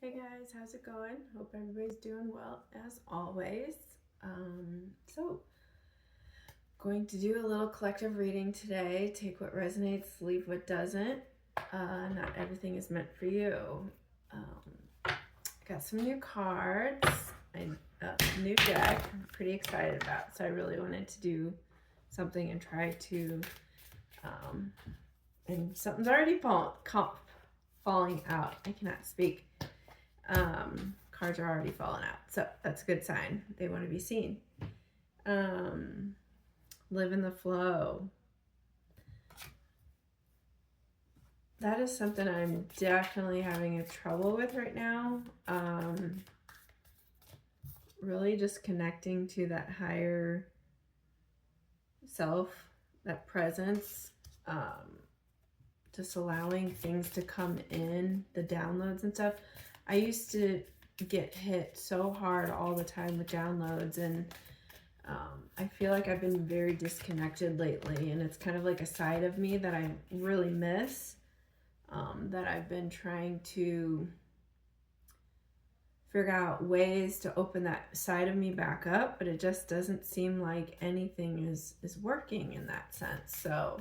Hey guys, how's it going? Hope everybody's doing well as always. So, going to do a little collective reading today. Take what resonates, leave what doesn't. Not everything is meant for you. Got some new cards, a new deck I'm pretty excited about. So I really wanted to do something and try to, and something's already falling out. I cannot speak. Cards are already falling out, so that's a good sign. They want to be seen. Live in the flow. That is something I'm definitely having a trouble with right now. Really just connecting to that higher self, that presence, just allowing things to come in, the downloads and stuff. I used to get hit so hard all the time with downloads, and I feel like I've been very disconnected lately, and it's kind of like a side of me that I really miss, that I've been trying to figure out ways to open that side of me back up, but it just doesn't seem like anything is working in that sense. So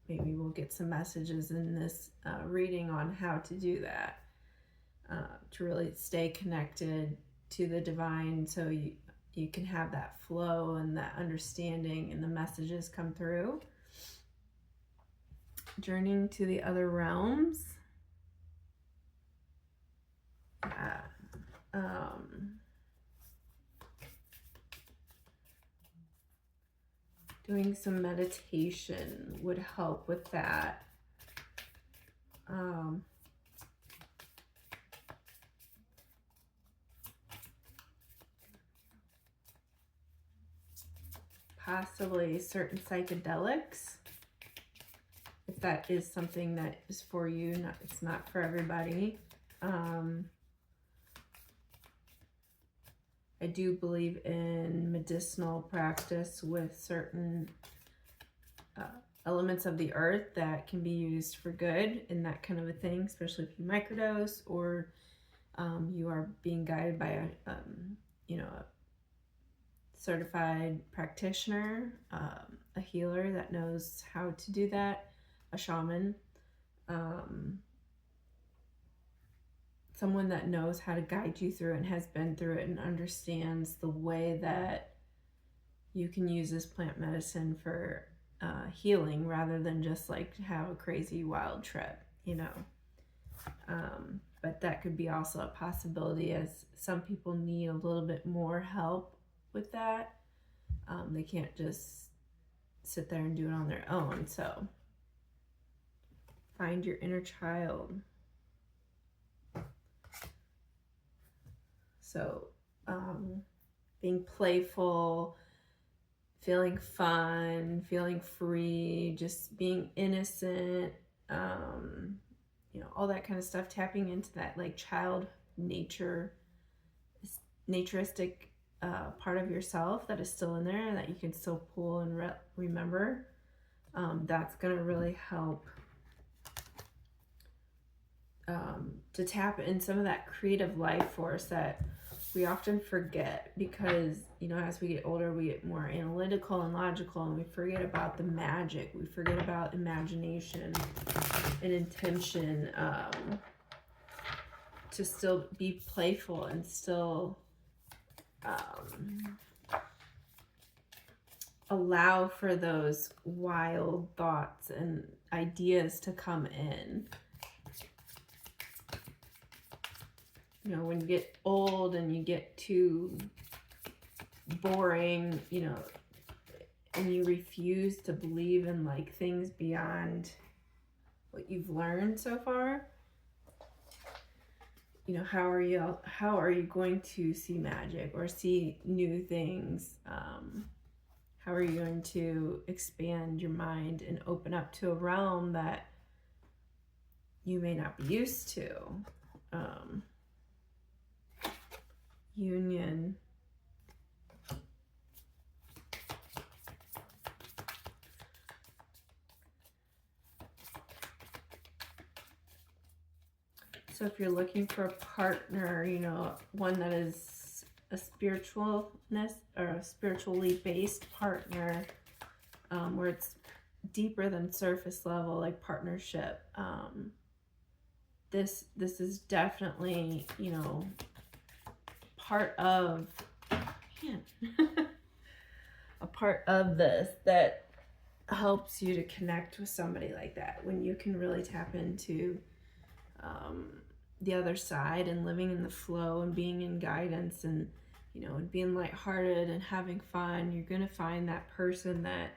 maybe we'll get some messages in this reading on how to do that, to really stay connected to the divine, so you can have that flow and that understanding and the messages come through. Journeying to the other realms. Doing some meditation would help with that. Possibly certain psychedelics, if that is something that is for you. It's not for everybody. I do believe in medicinal practice with certain elements of the earth that can be used for good and that kind of a thing, especially if you microdose or you are being guided by a certified practitioner, a healer that knows how to do that, a shaman, someone that knows how to guide you through it and has been through it and understands the way that you can use this plant medicine for healing, rather than just like have a crazy wild trip, but that could be also a possibility, as some people need a little bit more help with that. They can't just sit there and do it on their own. So find your inner child. So being playful, feeling fun, feeling free, just being innocent, all that kind of stuff, tapping into that like child naturistic part of yourself that is still in there that you can still pull and remember. That's going to really help to tap in some of that creative life force that we often forget, because as we get older we get more analytical and logical, and we forget about the magic, we forget about imagination and intention, to still be playful and still allow for those wild thoughts and ideas to come in. When you get old and you get too boring, and you refuse to believe in like things beyond what you've learned so far, how are you going to see magic or see new things? How are you going to expand your mind and open up to a realm that you may not be used to? Union. So if you're looking for a partner, you know, one that is a spiritualness or a spiritually based partner, where it's deeper than surface level, like partnership, this is definitely, you know, part of, man, a part of this that helps you to connect with somebody like that, when you can really tap into the other side and living in the flow and being in guidance and, you know, and being lighthearted and having fun. You're gonna find that person that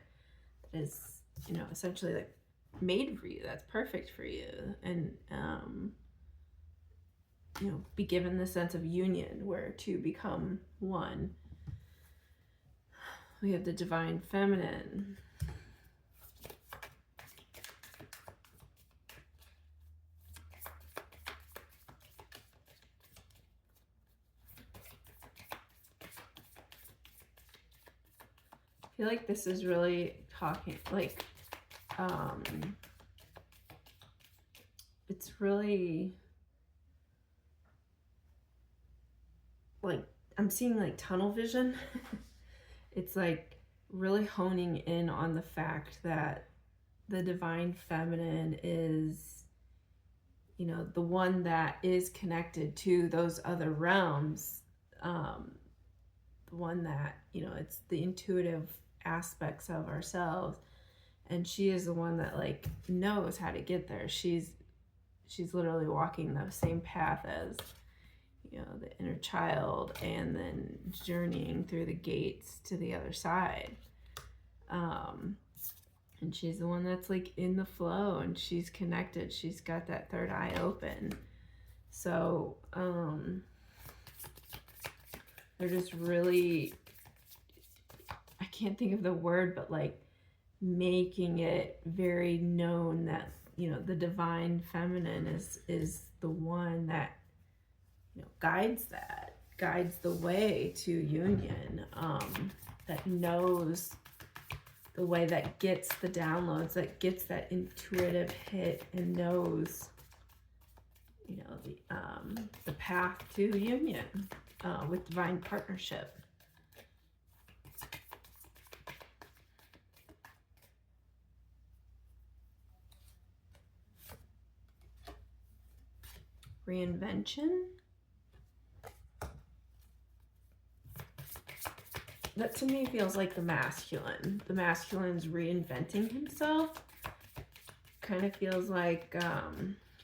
is, you know, essentially like made for you, that's perfect for you, and you know, be given the sense of union where two become one. We have the divine feminine. I feel like this is really talking, like, it's really, like, I'm seeing like tunnel vision. It's like really honing in on the fact that the divine feminine is, you know, the one that is connected to those other realms, the one that, you know, it's the intuitive aspects of ourselves, and she is the one that like knows how to get there. She's literally walking the same path as, you know, the inner child, and then journeying through the gates to the other side. And she's the one that's like in the flow, and she's connected. She's got that third eye open. So they're just really, I can't think of the word, but like making it very known that, you know, the divine feminine is the one that, you know, guides the way to union, that knows the way, that gets the downloads, that gets that intuitive hit, and knows, you know, the path to union with divine partnership. Reinvention. That to me feels like the masculine. The masculine's reinventing himself. Kind of feels like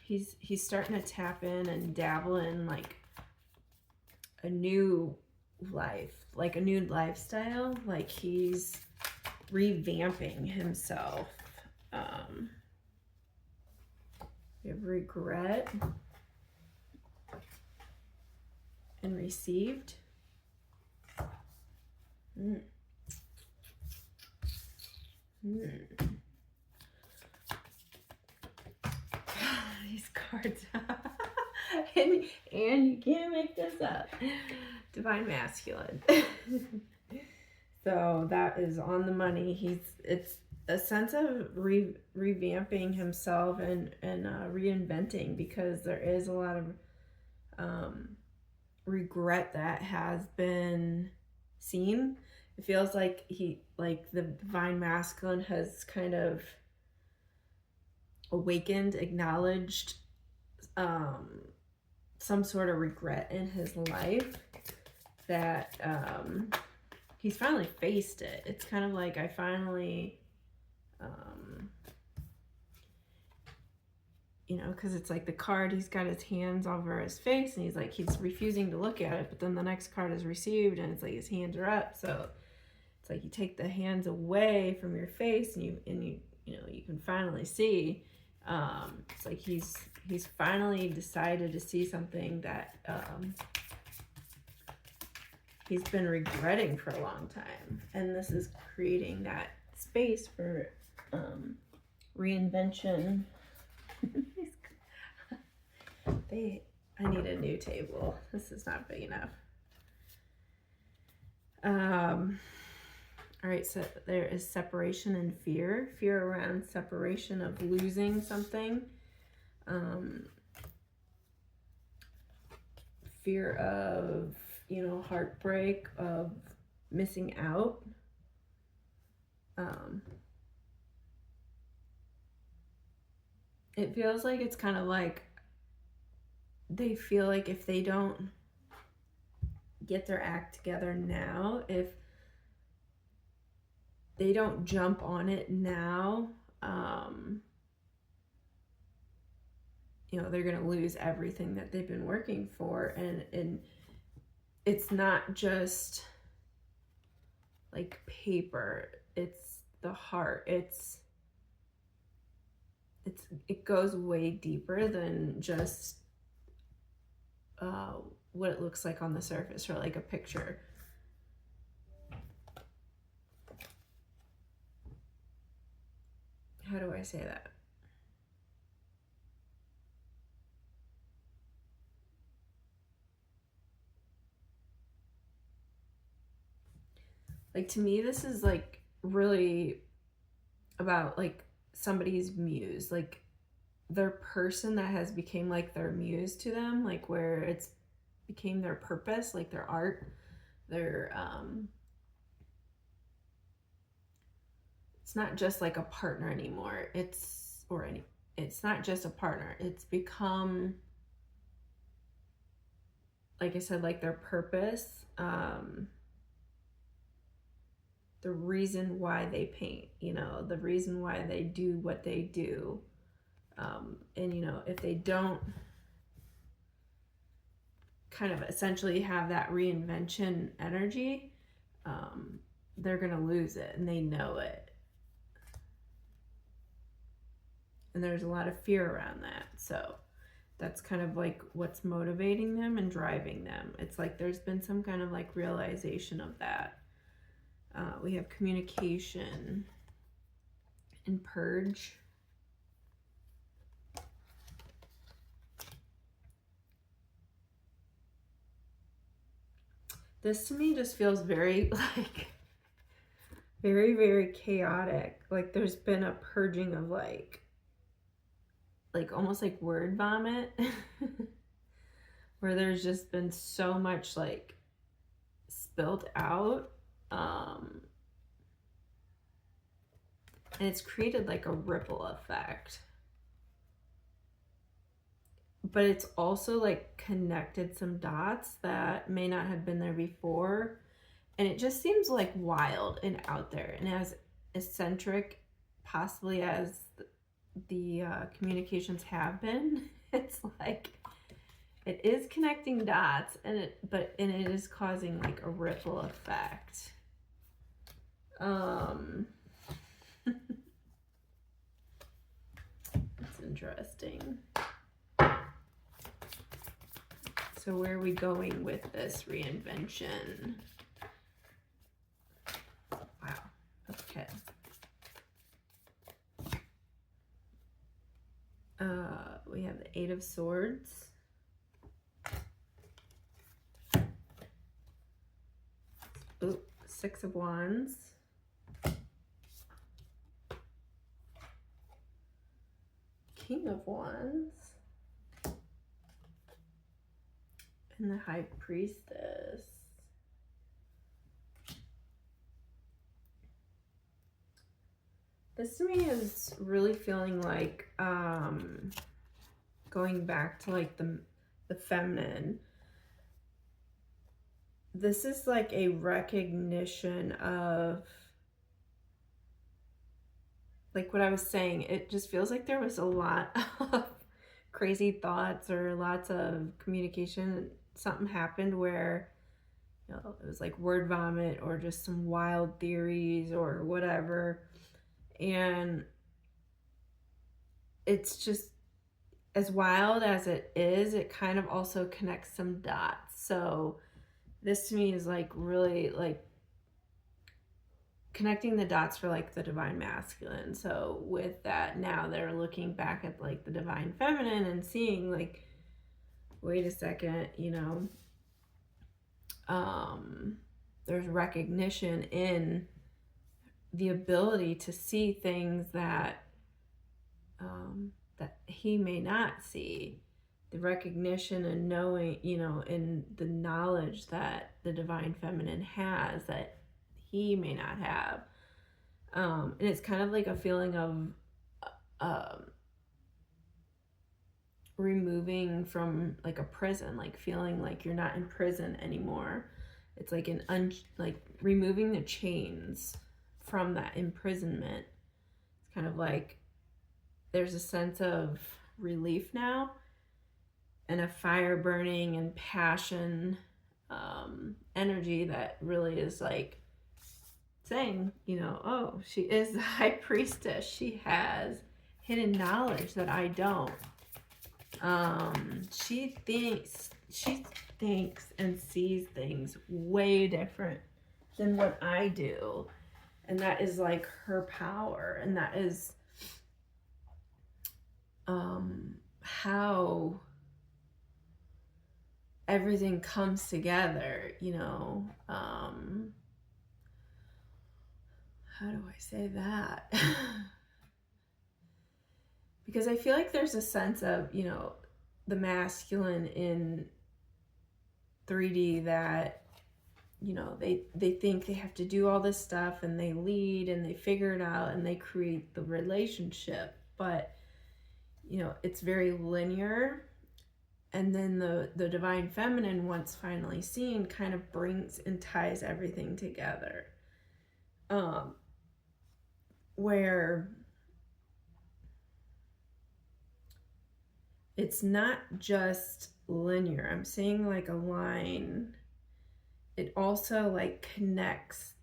he's starting to tap in and dabble in like a new life, like a new lifestyle. Like he's revamping himself. We have regret and received. These cards. and you can't make this up. Divine masculine. So that is on the money. It's a sense of revamping himself and reinventing, because there is a lot of regret that has been seen. It feels like the divine masculine has kind of awakened, acknowledged some sort of regret in his life, that he's finally faced it. It's kind of like, I finally, you know, because it's like the card, he's got his hands over his face, and he's refusing to look at it, but then the next card is received, and it's like his hands are up. So it's like you take the hands away from your face, and you know, you can finally see. It's like he's finally decided to see something that he's been regretting for a long time, and this is creating that space for reinvention. I need a new table. This is not big enough. All right, so there is separation and fear. Fear around separation, of losing something. fear of, heartbreak, of missing out. It feels like it's kind of like they feel like if they don't get their act together now, if they don't jump on it now, they're going to lose everything that they've been working for. And it's not just like paper, it's the heart. It goes way deeper than just what it looks like on the surface or like a picture. How do I say that? Like, to me, this is like really about like somebody's muse, like their person that has became like their muse to them, like where it's became their purpose, like their art, their it's not just like a partner anymore. It's not just a partner. It's become, like I said, like their purpose, the reason why they paint, the reason why they do what they do. And if they don't kind of essentially have that reinvention energy, they're gonna lose it, and they know it. And there's a lot of fear around that. So that's kind of like what's motivating them and driving them. It's like there's been some kind of like realization of that. We have communication and purge. This to me just feels very like very, very chaotic. Like there's been a purging of like almost like word vomit where there's just been so much like spilled out. And it's created like a ripple effect. But it's also like connected some dots that may not have been there before. And it just seems like wild and out there. And as eccentric possibly as the communications have been, it's like it is connecting dots, and it is causing like a ripple effect. It's interesting. So where are we going with this reinvention? Wow. Okay. We have the Eight of Swords. Ooh, Six of Wands. King of Wands. And the High Priestess. This to me is really feeling like going back to like the feminine. This is like a recognition of, like what I was saying, it just feels like there was a lot of crazy thoughts or lots of communication. Something happened where it was like word vomit or just some wild theories or whatever. And it's just, as wild as it is, it kind of also connects some dots. So this to me is like really like connecting the dots for like the divine masculine. So with that, now they're looking back at like the divine feminine and seeing like, wait a second, there's recognition in the ability to see things that that he may not see, the recognition and knowing, and the knowledge that the divine feminine has that he may not have. And it's kind of like a feeling of removing from like a prison, like feeling like you're not in prison anymore. It's like like removing the chains from that imprisonment. It's kind of like there's a sense of relief now, and a fire burning and passion, energy that really is like saying, oh, she is the high priestess. She has hidden knowledge that I don't. She thinks and sees things way different than what I do. And that is like her power. And that is how everything comes together, how do I say that? Because I feel like there's a sense of, the masculine in 3D that, they think they have to do all this stuff and they lead and they figure it out and they create the relationship. But, it's very linear. And then the divine feminine, once finally seen, kind of brings and ties everything together. Where it's not just linear. I'm seeing like a line. It also like connects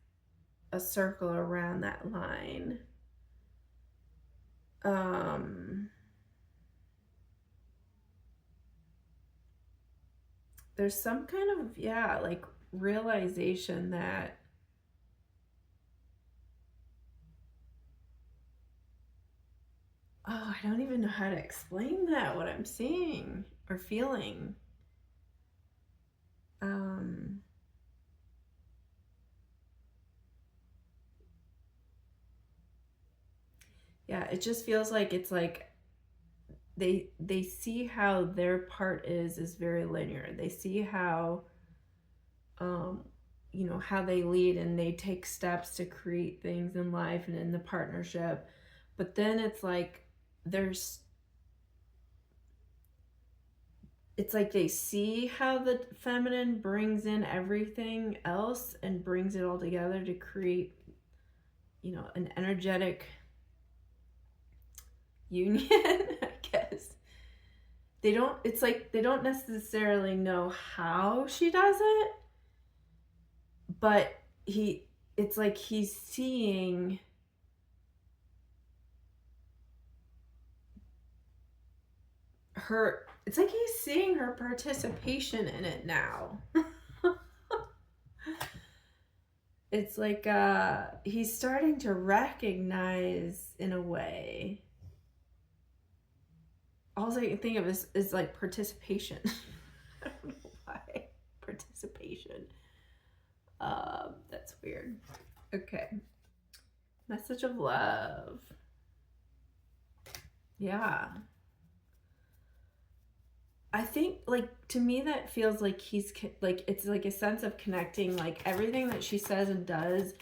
a circle around that line. There's some kind of, like realization that I don't even know how to explain that, what I'm seeing or feeling. It just feels like it's like they see how their part is very linear. They see how how they lead and they take steps to create things in life and in the partnership. But then it's like it's like they see how the feminine brings in everything else and brings it all together to create, an energetic union, I guess. It's like they don't necessarily know how she does it, but it's like he's seeing her, it's like he's seeing her participation in it now. It's like he's starting to recognize in a way. All I can think of is like participation. I don't know why. Participation. That's weird. Okay. Message of love. Yeah. I think, like, to me that feels like he's like, it's like a sense of connecting, like everything that she says and does,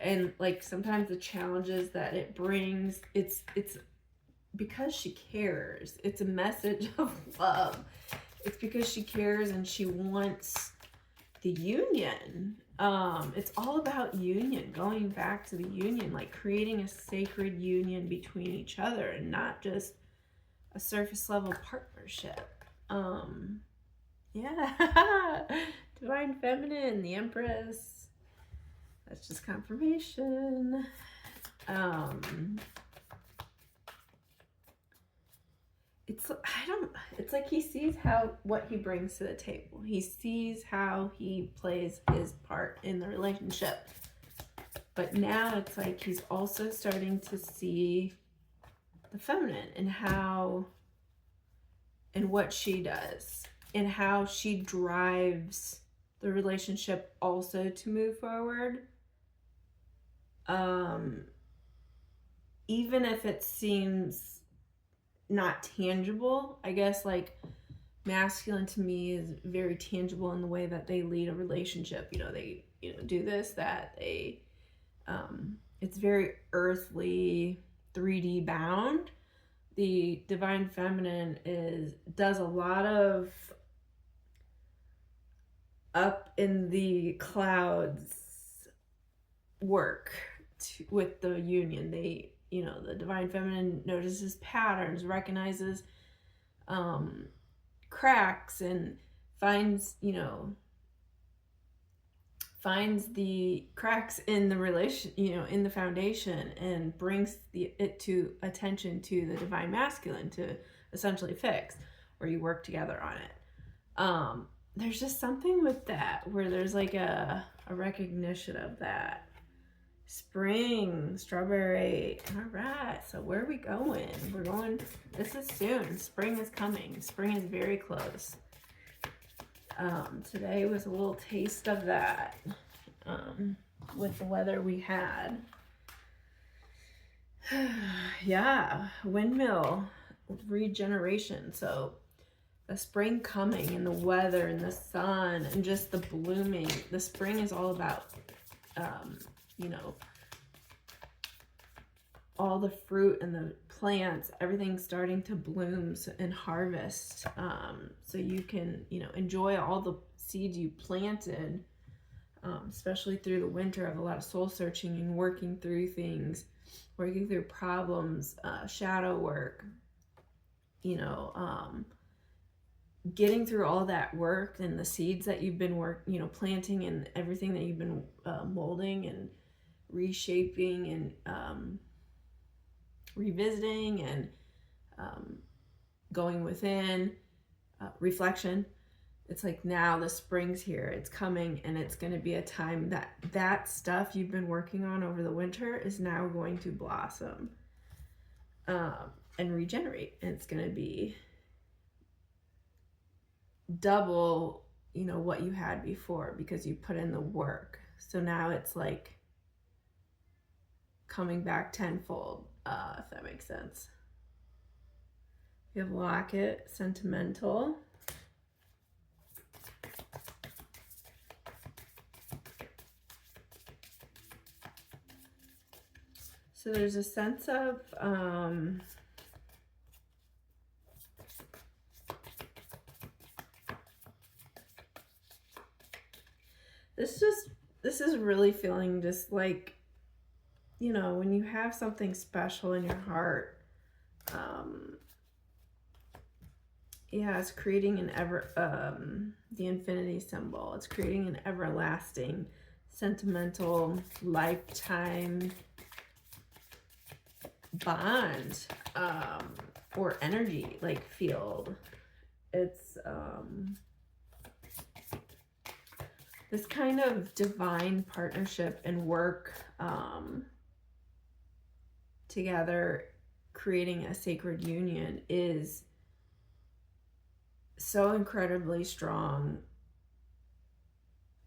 and like sometimes the challenges that it brings, it's because she cares. It's a message of love. It's because she cares and she wants the union. It's all about union, going back to the union, like creating a sacred union between each other and not just a surface level partnership. Divine feminine, the Empress. That's just confirmation. It's like he sees what he brings to the table. He sees how he plays his part in the relationship. But now it's like he's also starting to see the feminine and what she does and how she drives the relationship also to move forward. Even if it seems not tangible, I guess, like masculine to me is very tangible in the way that they lead a relationship. They do this, that they it's very earthly, 3D bound. The divine feminine does a lot of up in the clouds work with the union. The divine feminine notices patterns, recognizes cracks, and finds the cracks in the relation, in the foundation, and brings it to attention to the divine masculine to essentially fix, or you work together on it. There's just something with that where there's like a recognition of that. Spring, strawberry. All right, so where are we going? This is soon. Spring is coming. Spring is very close. Today was a little taste of that with the weather we had. Yeah, windmill regeneration. So the spring coming, and the weather and the sun and just the blooming. The spring is all about all the fruit and the plants, everything starting to bloom and harvest, so you can enjoy all the seeds you planted, especially through the winter of a lot of soul searching and working through things, working through problems, shadow work, getting through all that work and the seeds that you've been planting, and everything that you've been molding and reshaping and revisiting and going within, reflection. It's like now the spring's here, it's coming, and it's going to be a time that stuff you've been working on over the winter is now going to blossom and regenerate, and it's going to be double what you had before, because you put in the work. So now it's like coming back tenfold, if that makes sense. You have Locket, sentimental. So there's a sense of this is really feeling just like, when you have something special in your heart, it's creating the infinity symbol. It's creating an everlasting, sentimental, lifetime bond, or energy, like field. It's this kind of divine partnership and work together, creating a sacred union, is so incredibly strong.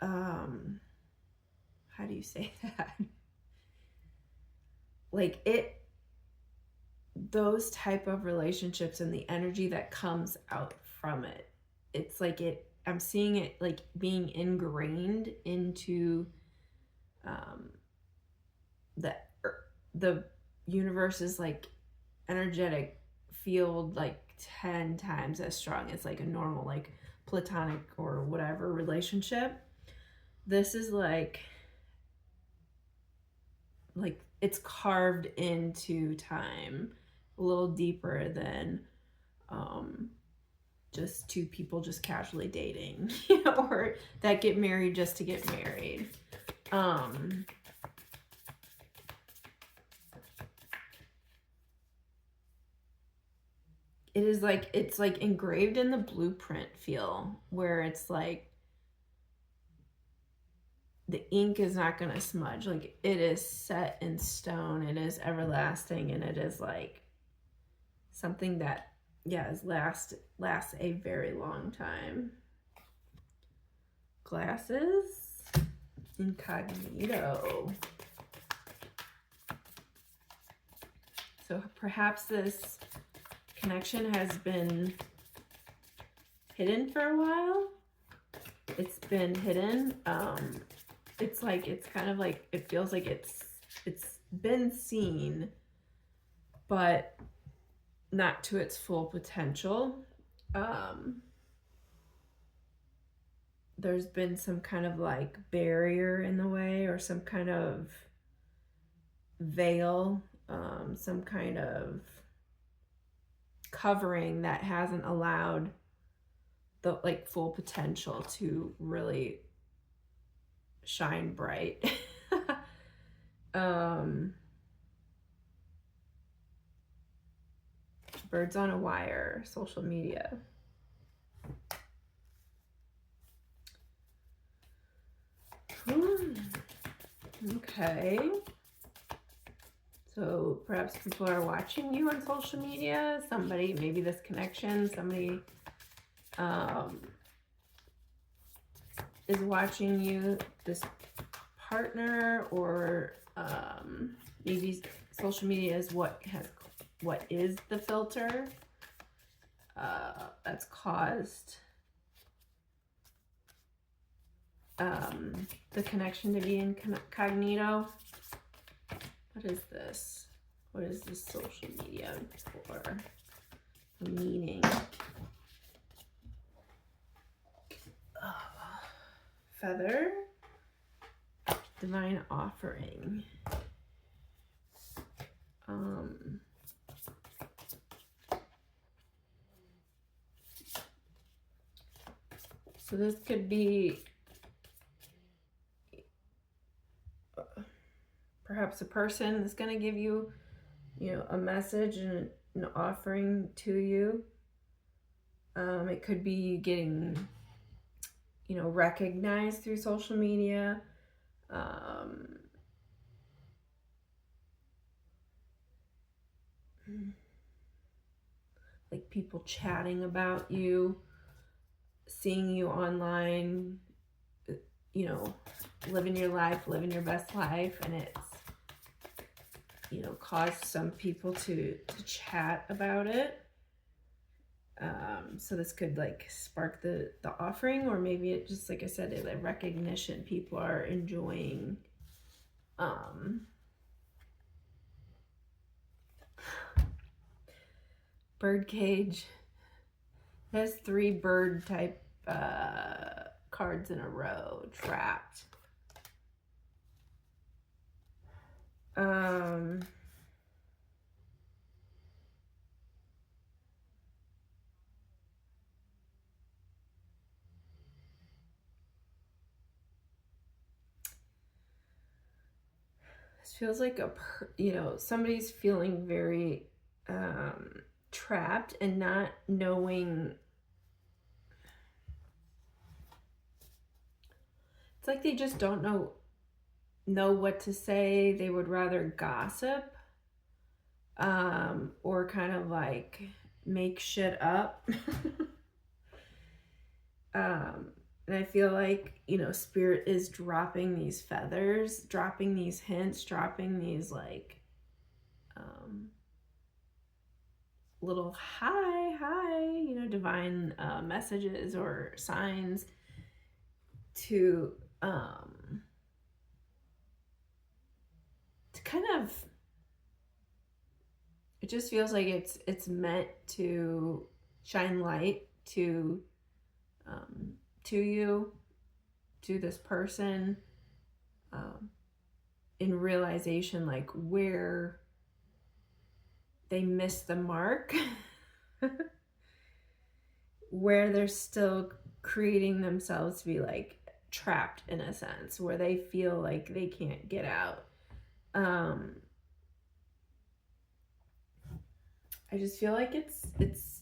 How do you say that? Like those type of relationships and the energy that comes out from it, it's like I'm seeing it like being ingrained into the universe's like energetic field, like 10 times as strong as like a normal like platonic or whatever relationship. This is like it's carved into time, a little deeper than just two people just casually dating, or that get married just to get married. It is like, it's like engraved in the blueprint feel, where it's like the ink is not going to smudge. Like it is set in stone. It is everlasting, and it is like something that lasts a very long time. Glasses, incognito. So perhaps this connection has been hidden for a while. It's been hidden. It's like, it's kind of like, it feels like it's been seen, but not to its full potential. There's been some kind of like barrier in the way, or some kind of veil, some kind of covering that hasn't allowed the like full potential to really shine bright. Birds on a wire, social media. Okay. So perhaps people are watching you on social media. Somebody, maybe this connection, somebody is watching you, this partner, or maybe social media is what is the filter that's caused the connection to be incognito. What is this? What is this social media for? The meaning. Feather. Divine offering. So this could be perhaps a person that's going to give you, a message and an offering to you. It could be getting, recognized through social media. Like people chatting about you, seeing you online, living your life, living your best life, and it's, caused some people to chat about it. So this could like spark the offering, or maybe it just, like I said, a recognition. People are enjoying birdcage. There's 3 bird type cards in a row. Trapped. This feels like somebody's feeling very trapped and not knowing. It's like they just don't know what to say. They would rather gossip, or kind of like make shit up. And I feel like, Spirit is dropping these feathers, dropping these hints, dropping these like little hi, divine messages or signs to kind of, it just feels like it's meant to shine light to you, to this person, in realization, like where they missed the mark, where they're still creating themselves to be like trapped in a sense, where they feel like they can't get out. I just feel like it's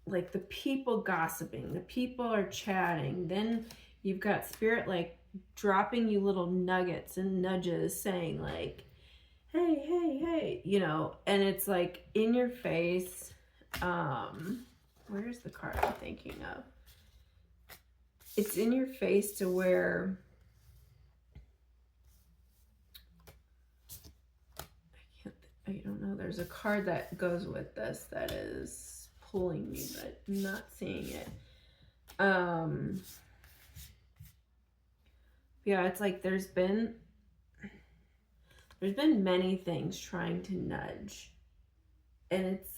like the people gossiping, the people are chatting, then you've got Spirit like dropping you little nuggets and nudges saying like, hey, and it's like in your face. Where's the card I'm thinking of? It's in your face to where I don't know, there's a card that goes with this that is pulling me, but I'm not seeing it. Yeah, it's like there's been many things trying to nudge, and it's,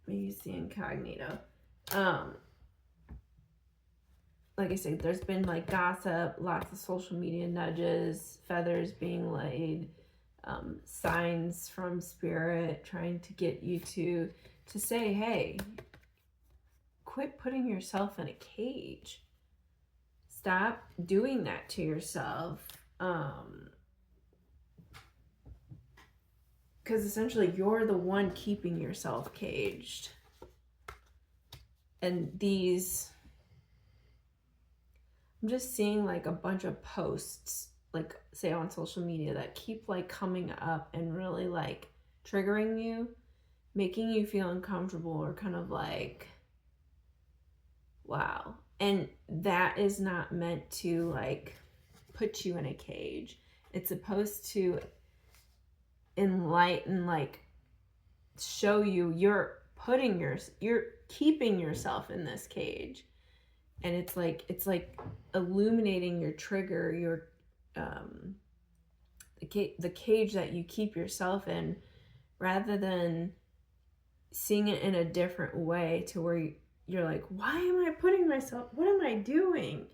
maybe it's the incognito. Like I said, there's been like gossip, lots of social media nudges, feathers being laid, signs from spirit trying to get you to say, hey, quit putting yourself in a cage. Stop doing that to yourself. Because essentially you're the one keeping yourself caged. And these, I'm just seeing like a bunch of posts, like say on social media, that keep like coming up and really like triggering you, making you feel uncomfortable or kind of like, wow. And that is not meant to like put you in a cage. It's supposed to enlighten, like show you you're keeping yourself in this cage. And it's like illuminating your trigger, your the cage that you keep yourself in, rather than seeing it in a different way to where you're like, why am I putting myself, what am I doing?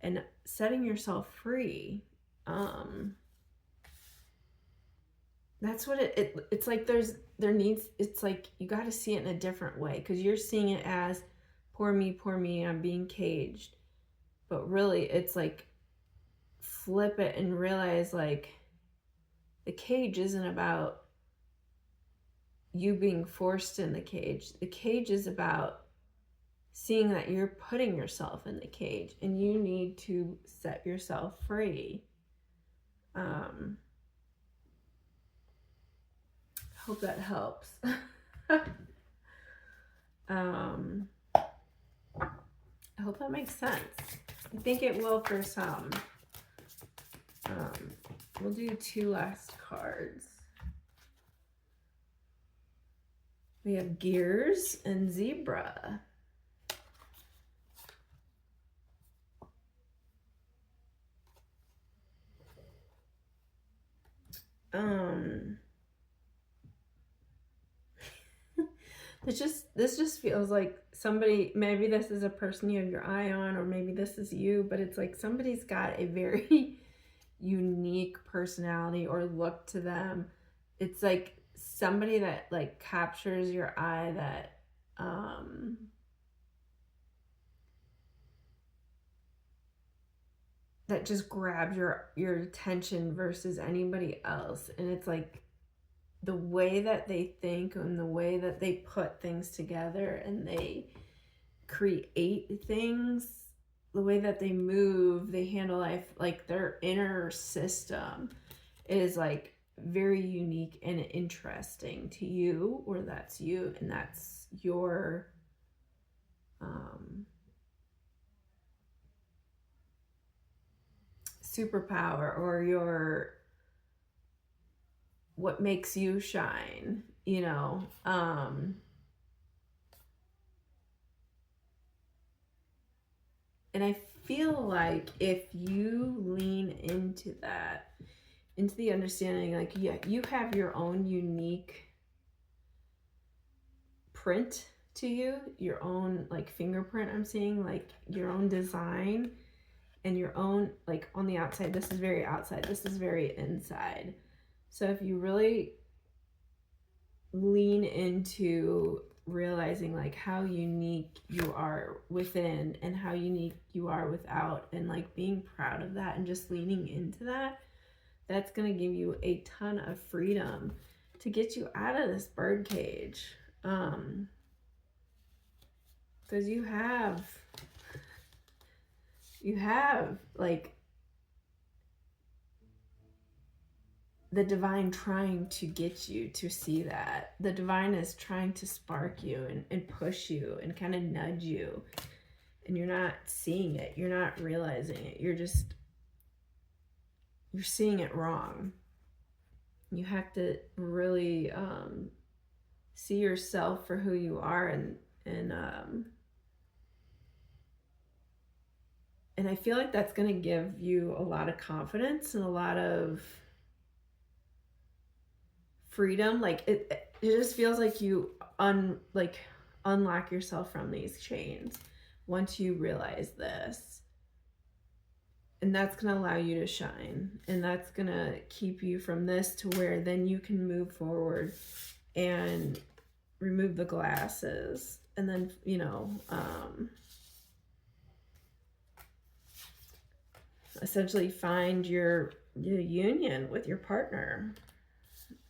And setting yourself free. That's what it's like. It's like you got to see it in a different way, because you're seeing it as poor me, I'm being caged. But really it's like, flip it and realize like the cage isn't about you being forced in the cage. The cage is about seeing that you're putting yourself in the cage and you need to set yourself free. Hope that helps. I hope that makes sense. I think it will for some. We'll do 2 last cards. We have Gears and Zebra. This just feels like somebody, maybe this is a person you have your eye on, or maybe this is you, but it's like somebody's got a very unique personality or look to them. It's like somebody that like captures your eye, that just grabs your attention versus anybody else. And it's like the way that they think and the way that they put things together and they create things, the way that they move, they handle life, like their inner system is like very unique and interesting to you, or that's you, and that's your superpower, or your what makes you shine, you know. And I feel like if you lean into that, into the understanding, like, yeah, you have your own unique print to you, your own like fingerprint, I'm seeing, like your own design and your own, like on the outside, this is very outside, this is very inside. So if you really lean into realizing like how unique you are within and how unique you are without, and like being proud of that and just leaning into that, that's going to give you a ton of freedom to get you out of this bird cage. Because you have like the divine trying to get you to see that. The divine is trying to spark you and push you and kind of nudge you. And you're not seeing it. You're not realizing it. You're seeing it wrong. You have to really see yourself for who you are, and I feel like that's going to give you a lot of confidence and a lot of freedom. Like it just feels like you unlock yourself from these chains once you realize this. And that's going to allow you to shine, and that's going to keep you from this to where then you can move forward and remove the glasses, and then essentially find your union with your partner.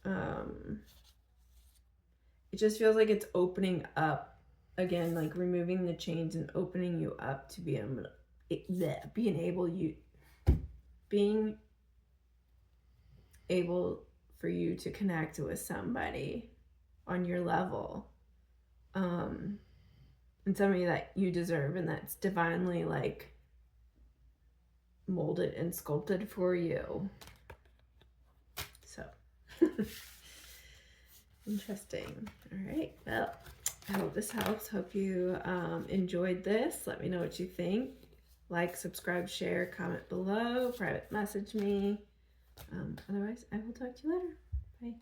It just feels like it's opening up again, like removing the chains and opening you up to being able for you to connect with somebody on your level, and somebody that you deserve and that's divinely like molded and sculpted for you. So interesting. All right, well, I hope this helps. Hope you enjoyed this. Let me know what you think. Like, subscribe, share, comment below, private message me. Otherwise, I will talk to you later. Bye.